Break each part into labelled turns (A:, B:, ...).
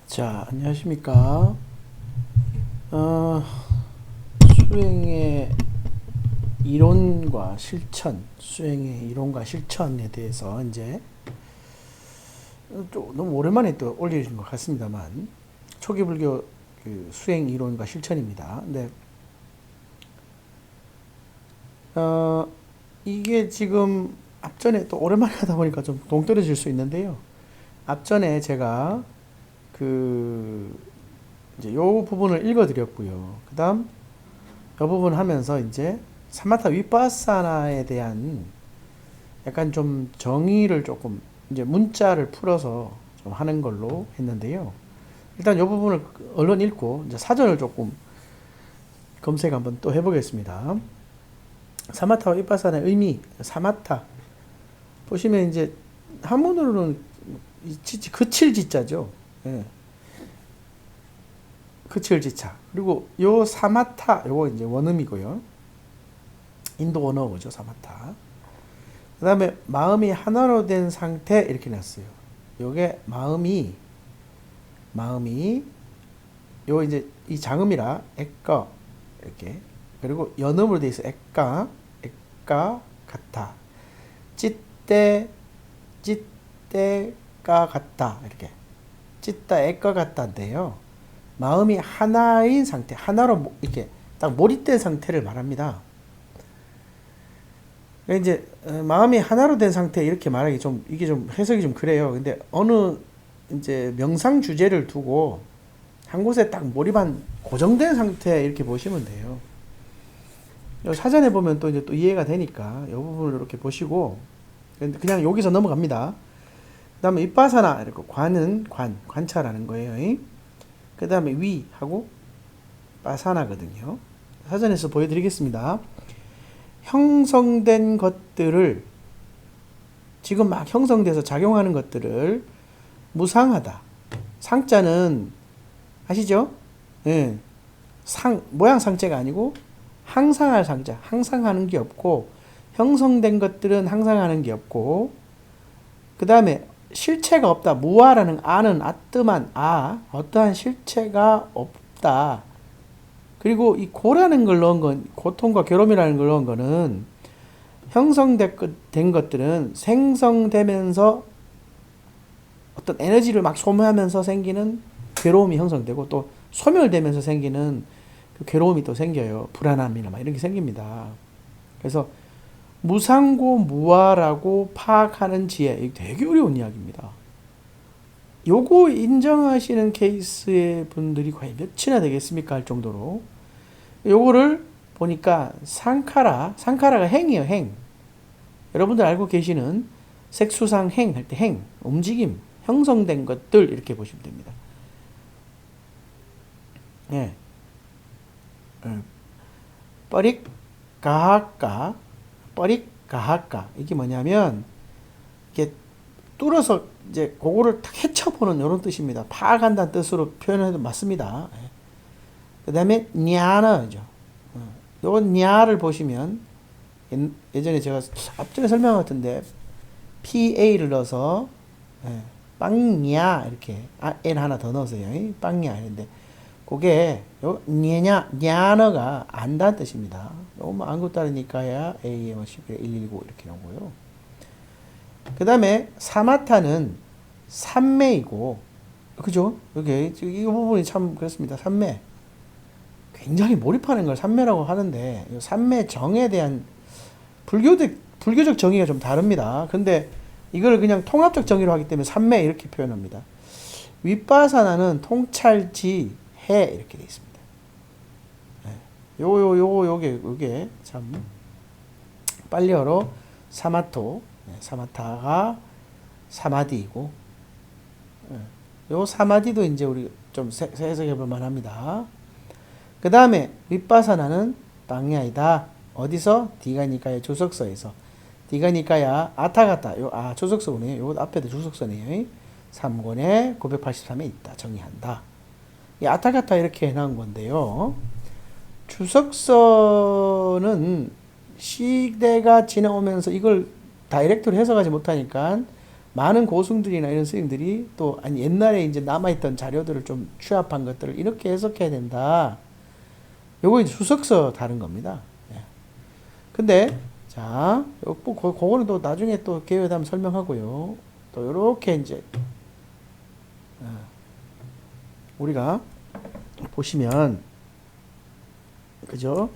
A: 자, 안녕하십니까. 어, 수행의 이론과 실천, 수행의 이론과 실천에 대해서 이제 좀 너무 오랜만에 또 올리는 것 같습니다만, 초기 불교 그 수행 이론과 실천입니다. 근데 어, 이게 지금 앞전에 또 오랜만에 하다 보니까 좀 동떨어질 수 있는데요. 앞전에 제가 그 이제 요 부분을 읽어드렸고요. 그다음 이 부분 하면서 이제 사마타 위파사나에 대한 약간 좀 정의를 조금 이제 문자를 풀어서 좀 하는 걸로 했는데요. 일단 이 부분을 얼른 읽고 이제 사전을 조금 검색 한번 또 해보겠습니다. 사마타와 위파사나의 의미, 사마타 보시면 이제 한문으로는 그칠 지자죠. 예. 그칠 지자. 그리고 요 사마타 요거 이제 원음이고요. 인도 원어죠, 사마타. 그 다음에 마음이 하나로 된 상태 이렇게 놨어요. 요게 마음이 요 이제 이 장음이라 액거 이렇게, 그리고 연음으로 돼 있어. 액가 같아. 찢때가 같다 이렇게. 찢다 액과 같다인데요. 마음이 하나인 상태, 하나로 이렇게 딱 몰입된 상태를 말합니다. 이제 마음이 하나로 된 상태 이렇게 말하기 좀 이게 좀 해석이 좀 그래요. 근데 어느 이제 명상 주제를 두고 한 곳에 딱 몰입한 고정된 상태 이렇게 보시면 돼요. 사전에 보면 또 이제 또 이해가 되니까 이 부분을 이렇게 보시고 그냥 여기서 넘어갑니다. 그다음에 윗바사나 이렇게 관은 관찰하는 거예요. 그다음에 위하고 바사나거든요. 사전에서 보여드리겠습니다. 형성된 것들을 지금 막 형성돼서 작용하는 것들을 무상하다. 상자는 아시죠? 예. 모양 상자가 아니고 항상할 상자. 항상 하는 게 없고 형성된 것들은 항상 하는 게 없고 그 다음에 실체가 없다. 무아라는 아는 아뜸한 어떠한 실체가 없다. 그리고 이 고라는 걸 넣은 건 고통과 괴로움이라는 걸 넣은 거는 형성된 것들은 생성되면서 어떤 에너지를 막 소모하면서 생기는 괴로움이 형성되고 또 소멸되면서 생기는 그 괴로움이 또 생겨요. 불안함이나 막 이런 게 생깁니다. 그래서 무상고 무아라고 파악하는 지혜, 되게 어려운 이야기입니다. 요거 인정하시는 케이스의 분들이 과연 몇이나 되겠습니까? 할 정도로 요거를 보니까 상카라가 행이에요. 행. 여러분들 알고 계시는 색수상 행 할 때 행, 움직임, 형성된 것들 이렇게 보시면 됩니다. 예. 뻐릭가하까 이게 뭐냐면 이게 뚫어서 이제 그거를 탁 헤쳐보는 이런 뜻입니다. 파악한다는 뜻으로 표현해도 맞습니다. 그 다음에 냐나죠. 요건 냐를 보시면 예전에 제가 앞전에 설명한 것 같은데 PA를 넣어서 빵냐 이렇게 N 하나 더 넣으세요. 빵냐 이런데 그게 요 냐너가 안다는 뜻입니다. 요거 안고 따르니까야 AM 119 이렇게 나오고요. 그 다음에 사마타는 삼매이고, 그죠? 여기 이 부분이 참 그렇습니다. 삼매. 굉장히 몰입하는 걸 삼매라고 하는데 삼매 정에 대한 불교적 정의가 좀 다릅니다. 근데 이걸 그냥 통합적 정의로 하기 때문에 삼매 이렇게 표현합니다. 윗바사나는 통찰지 해 이렇게 되어 있습니다. 요게 참 빨리어로 사마토, 사마타가 사마디이고, 요 사마디도 이제 우리 좀 해석해 볼 만합니다. 그 다음에 윗바사나는 방야이다. 어디서? 디가니카야 주석서에서. 디가니카야 아타가타. 주석서네요. 요 앞에도 주석서네요. 3권에 983에 있다. 정의한다. 이 아타가타 이렇게 해놓은 건데요. 주석서는 시대가 지나오면서 이걸 다이렉트로 해석하지 못하니까 많은 고승들이나 이런 스님들이 또 아니 옛날에 이제 남아있던 자료들을 좀 취합한 것들을 이렇게 해석해야 된다. 요거 이제 수석서 다른 겁니다. 예. 근데 자, 그거는 또 나중에 또 기회에 한번 설명하고요. 또 요렇게 이제 우리가 보시면 그죠?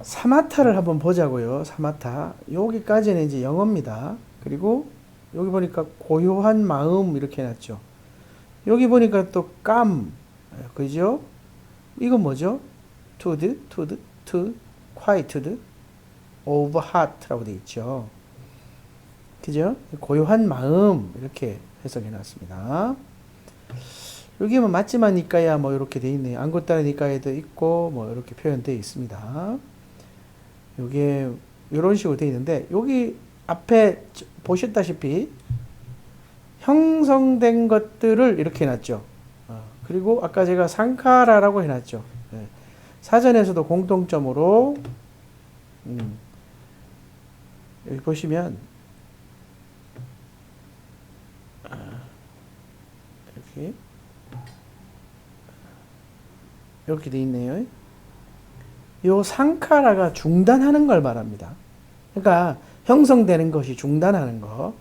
A: 사마타를 한번 보자고요. 사마타. 여기까지는 이제 영어입니다. 그리고 여기 보니까 고요한 마음 이렇게 해놨죠. 여기 보니까 또 깜, 그죠? 이건 뭐죠? to, quieted, of heart라고 되어 있죠. 그죠? 고요한 마음 이렇게 해석해 놨습니다. 여기 뭐 맞지만 니까야 뭐 이렇게 돼 있네요. 안고따라 니까에도 있고 뭐 이렇게 표현되어 있습니다. 요게 이런 식으로 되어 있는데 여기 앞에 보셨다시피 형성된 것들을 이렇게 해놨죠. 그리고 아까 제가 상카라라고 해놨죠. 네. 사전에서도 공통점으로 여기 보시면 이렇게 돼 있네요. 요 상카라가 중단하는 걸 말합니다. 그러니까 형성되는 것이 중단하는 거.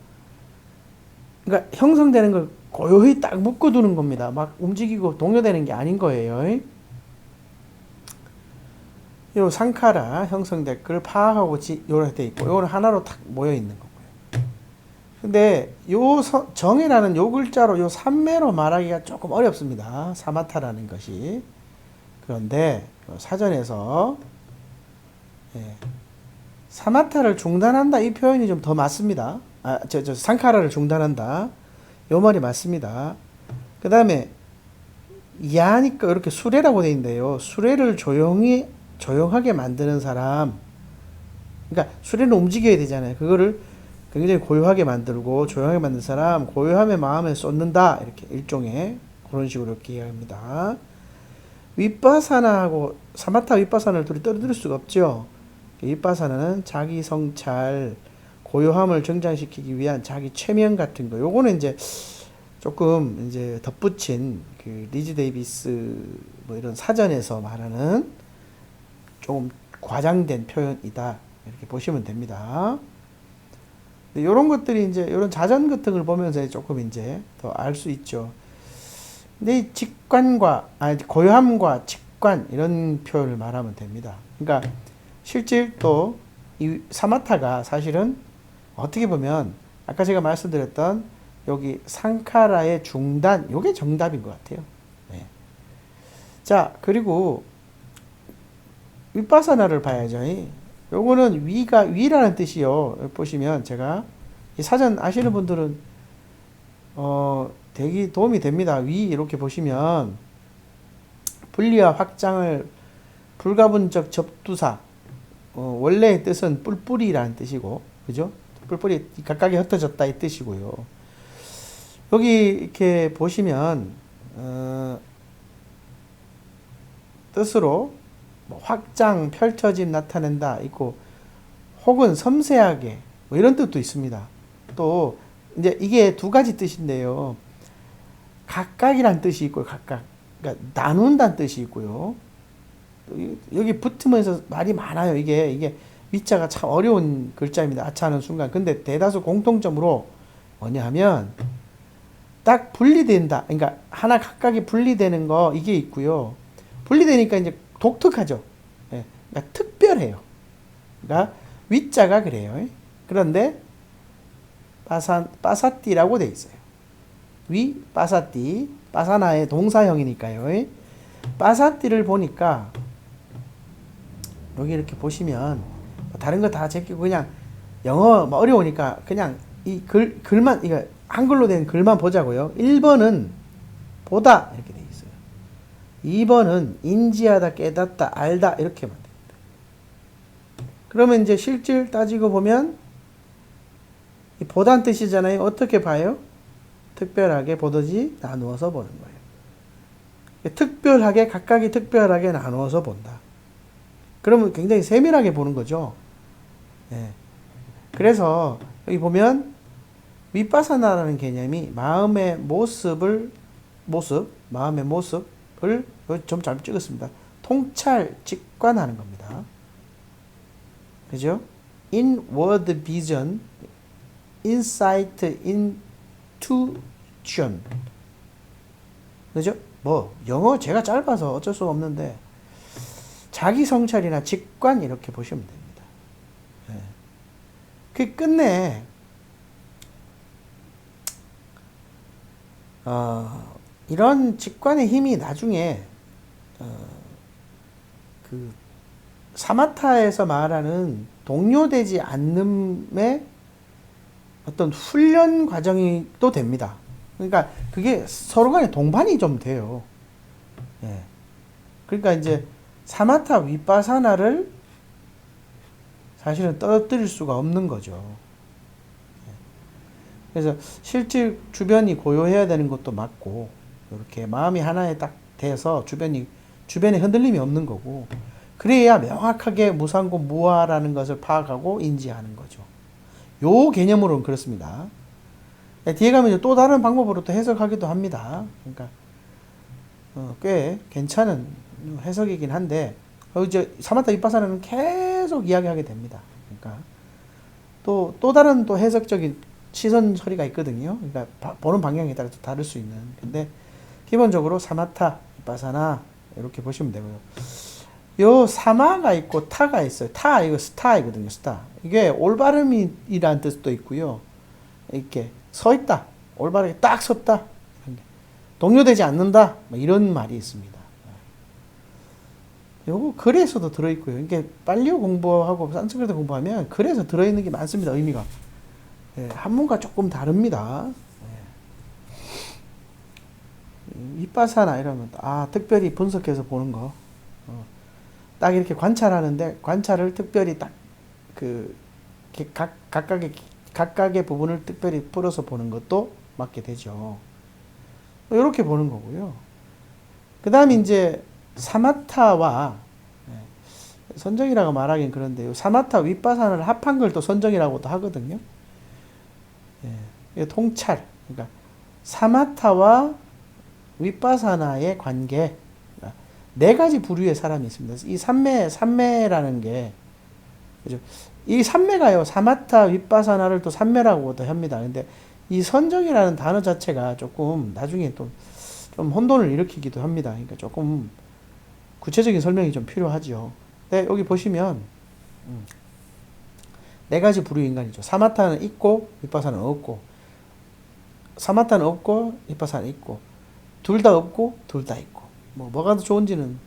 A: 그러니까 형성되는 걸 고요히 딱 묶어두는 겁니다. 막 움직이고 동요되는 게 아닌 거예요. 요 상카라 형성될 걸 파악하고 요렇게 돼 있고 요거는 하나로 딱 모여 있는 거고요. 근데 요 정이라는 요 글자로 요 삼매로 말하기가 조금 어렵습니다. 사마타라는 것이. 그런데 사전에서 사마타를 중단한다 이 표현이 좀 더 맞습니다. 상카라를 중단한다 요 말이 맞습니다. 그 다음에 야니까 이렇게 수레라고 돼 있는데요. 수레를 조용하게 만드는 사람. 그러니까 수레는 움직여야 되잖아요. 그거를 굉장히 고요하게 만들고 조용하게 만든 사람, 고요함의 마음에 쏟는다 이렇게 일종의 그런 식으로 이렇게 이야기합니다. 윗바사나하고 사마타 윗바사나를 둘이 떨어뜨릴 수가 없죠. 윗바사나는 자기 성찰, 고요함을 정장시키기 위한 자기 최면 같은 거. 요거는 이제 조금 이제 덧붙인 그 리즈 데이비스 뭐 이런 사전에서 말하는 조금 과장된 표현이다. 이렇게 보시면 됩니다. 이런 것들이 이제 이런 자전 같은 걸 보면서 조금 이제 더 알 수 있죠. 근데 이 직관과 고요함과 직관 이런 표현을 말하면 됩니다. 그러니까 실제 또 이 사마타가 사실은 어떻게 보면 아까 제가 말씀드렸던 여기 상카라의 중단 요게 정답인 것 같아요. 네. 자 그리고 윗바사나를 봐야죠. 요거는 위라는 뜻이요. 여기 보시면 제가 이 사전 아시는 분들은 되게 도움이 됩니다. 위 이렇게 보시면 분리와 확장을 불가분적 접두사 원래의 뜻은 뿔뿔이라는 뜻이고 그죠? 뿔뿔이 각각이 흩어졌다 이 뜻이고요. 여기 이렇게 보시면 뜻으로 뭐 확장, 펼쳐짐 나타낸다 있고 혹은 섬세하게 뭐 이런 뜻도 있습니다. 또 이제 이게 두 가지 뜻인데요. 각각이란 뜻이 있고요. 각각. 그러니까 나눈다는 뜻이 있고요. 여기 붙으면서 말이 많아요. 이게 위자가 참 어려운 글자입니다. 아차하는 순간. 근데 대다수 공통점으로 뭐냐 하면 딱 분리된다. 그러니까 하나 각각이 분리되는 거 이게 있고요. 분리되니까 이제 독특하죠. 예. 그러니까 특별해요. 그러니까 위자가 그래요. 그런데 빠사띠라고 돼 있어요. 위 빠사띠. 빠사나의 동사형이니까요. 빠사띠를 보니까 여기 이렇게 보시면 다른 거 다 제끼고 그냥 영어 뭐 어려우니까 그냥 이 글만 이거 한글로 된 글만 보자고요. 1번은 보다 이렇게 돼 있어요. 2번은 인지하다, 깨닫다, 알다 이렇게만 됩니다. 그러면 이제 실질 따지고 보면 이 보다는 뜻이잖아요. 어떻게 봐요? 특별하게 보듯이 나누어서 보는 거예요. 특별하게 각각이 특별하게 나누어서 본다. 그러면 굉장히 세밀하게 보는 거죠. 예. 그래서 여기 보면 위빠사나라는 개념이 마음의 모습을 좀 잘못 찍었습니다. 통찰, 직관하는 겁니다. 그죠? inward vision, insight, intuition. 그죠? 뭐 영어 제가 짧아서 어쩔 수가 없는데 자기 성찰이나 직관 이렇게 보시면 됩니다. 네. 그 끝내 이런 직관의 힘이 나중에 그 사마타에서 말하는 동요되지 않음의 어떤 훈련 과정이 또 됩니다. 그러니까 그게 서로 간에 동반이 좀 돼요. 예. 그러니까 이제 사마타 위파사나를 사실은 떨어뜨릴 수가 없는 거죠. 그래서 실제 주변이 고요해야 되는 것도 맞고, 이렇게 마음이 하나에 딱 돼서 주변에 흔들림이 없는 거고, 그래야 명확하게 무상고 무아라는 것을 파악하고 인지하는 거죠. 요 개념으로는 그렇습니다. 뒤에 가면 또 다른 방법으로 또 해석하기도 합니다. 그러니까 꽤 괜찮은 해석이긴 한데, 이제 사마타 위파사나는 계속 이야기하게 됩니다. 그러니까 또 다른 또 해석적인 시선 처리가 있거든요. 그러니까 보는 방향에 따라 또 다를 수 있는. 근데 기본적으로 사마타 위파사나 이렇게 보시면 되고요. 요 사마가 있고 타가 있어요. 타 이거 스타이거든요. 스타. 이게 올바름이라는 뜻도 있고요. 이렇게 서 있다. 올바르게 딱 섰다. 동요되지 않는다. 뭐 이런 말이 있습니다. 요거 글에서도 들어있고요. 이게 빨리오 공부하고 산스크리트 공부하면 글에서 들어있는 게 많습니다. 의미가. 예, 한문과 조금 다릅니다. 예. 위파사나 이러면 특별히 분석해서 보는 거. 딱 이렇게 관찰하는데 관찰을 특별히 딱 각각의 부분을 특별히 풀어서 보는 것도 맞게 되죠. 이렇게 보는 거고요. 그 다음에 이제 사마타와 선정이라고 말하긴 그런데요. 사마타 위파사나를 합한 걸 또 선정이라고도 하거든요. 예, 통찰. 그러니까 사마타와 위파사나의 관계. 네 가지 부류의 사람이 있습니다. 이 삼매라는 게, 그죠? 이 삼매가요, 사마타 위파사나를 또 삼매라고도 합니다. 근데 이 선정이라는 단어 자체가 조금 나중에 또 좀 혼돈을 일으키기도 합니다. 그러니까 조금 구체적인 설명이 좀 필요하죠. 네, 여기 보시면 네 가지 부류 인간이죠. 사마타는 있고 위파사는 없고, 사마타는 없고 위파사는 있고, 둘 다 없고 둘 다 있고, 뭐가 더 좋은지는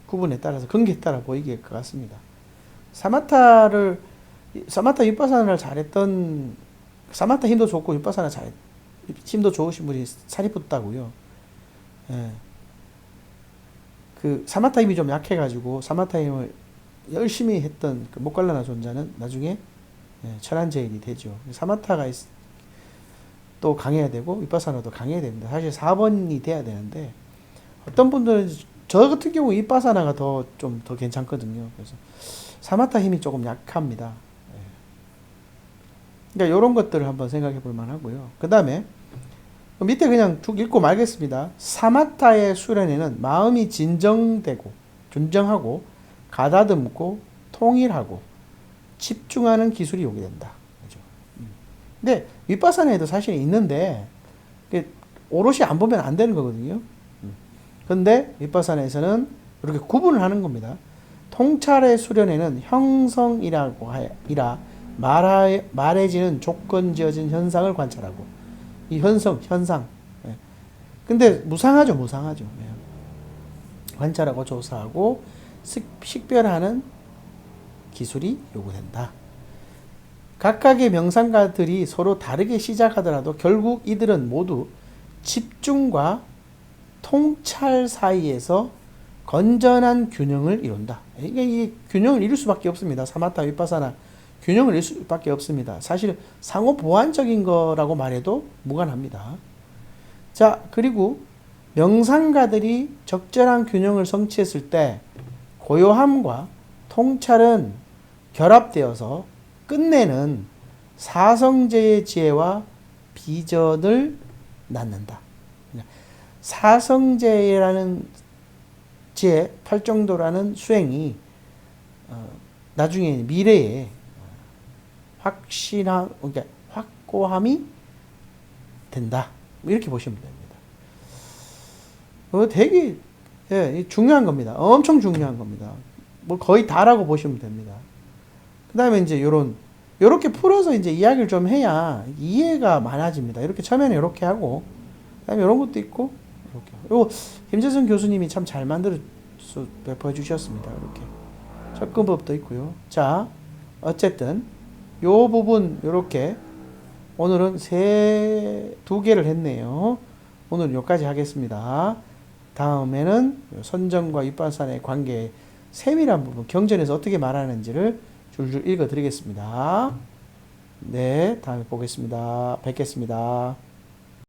A: 구분에 따라서 근기에 따라 보이길 것 같습니다. 사마타 위파사나를 잘했던, 사마타 힘도 좋고 위파사나 힘도 좋으신 분이 사리푸트다고요. 예. 그 사마타 힘이 좀 약해가지고 사마타 힘을 열심히 했던 그 모칼라나 존자는 나중에 천한제일이 되죠. 사마타가 또 강해야 되고 위파사나도 강해야 됩니다. 사실 4번이 돼야 되는데, 어떤 분들은 저 같은 경우 위파사나가 좀 더 괜찮거든요. 그래서 사마타 힘이 조금 약합니다. 그러니까 이런 것들을 한번 생각해 볼 만하고요. 그 다음에 밑에 그냥 쭉 읽고 말겠습니다. 사마타의 수련에는 마음이 진정하고 가다듬고 통일하고 집중하는 기술이 요구된다. 그죠? 근데 위파사나에도 사실 있는데 오롯이 안 보면 안 되는 거거든요. 근데 위파사나에서는 이렇게 구분을 하는 겁니다. 통찰의 수련에는 형성이라 말해지는 조건 지어진 현상을 관찰하고, 이 현상. 근데 무상하죠. 관찰하고 조사하고 식별하는 기술이 요구된다. 각각의 명상가들이 서로 다르게 시작하더라도 결국 이들은 모두 집중과 통찰 사이에서 건전한 균형을 이룬다. 이게 균형을 이룰 수밖에 없습니다. 사마타 위파사나 균형을 이룰 수밖에 없습니다. 사실 상호 보완적인 거라고 말해도 무관합니다. 자, 그리고 명상가들이 적절한 균형을 성취했을 때 고요함과 통찰은 결합되어서 끝내는 사성제의 지혜와 비전을 낳는다. 사성제라는 지혜, 팔정도라는 수행이 나중에 미래에 확실한, 그러니까 확고함이 된다. 이렇게 보시면 됩니다. 되게 중요한 겁니다. 엄청 중요한 겁니다. 뭐 거의 다라고 보시면 됩니다. 그 다음에 이제 요렇게 풀어서 이제 이야기를 좀 해야 이해가 많아집니다. 이렇게 처음에는 이렇게 하고, 그 다음에 이런 것도 있고, 이렇게. 요, 김재성 교수님이 참 잘 보여주셨습니다. 이렇게. 접근법도 있고요. 자, 어쨌든, 요 부분, 요렇게. 오늘은 두 개를 했네요. 오늘 여기까지 하겠습니다. 다음에는 선정과 윗발산의 관계 세밀한 부분, 경전에서 어떻게 말하는지를 줄줄 읽어 드리겠습니다. 네, 다음에 뵙겠습니다.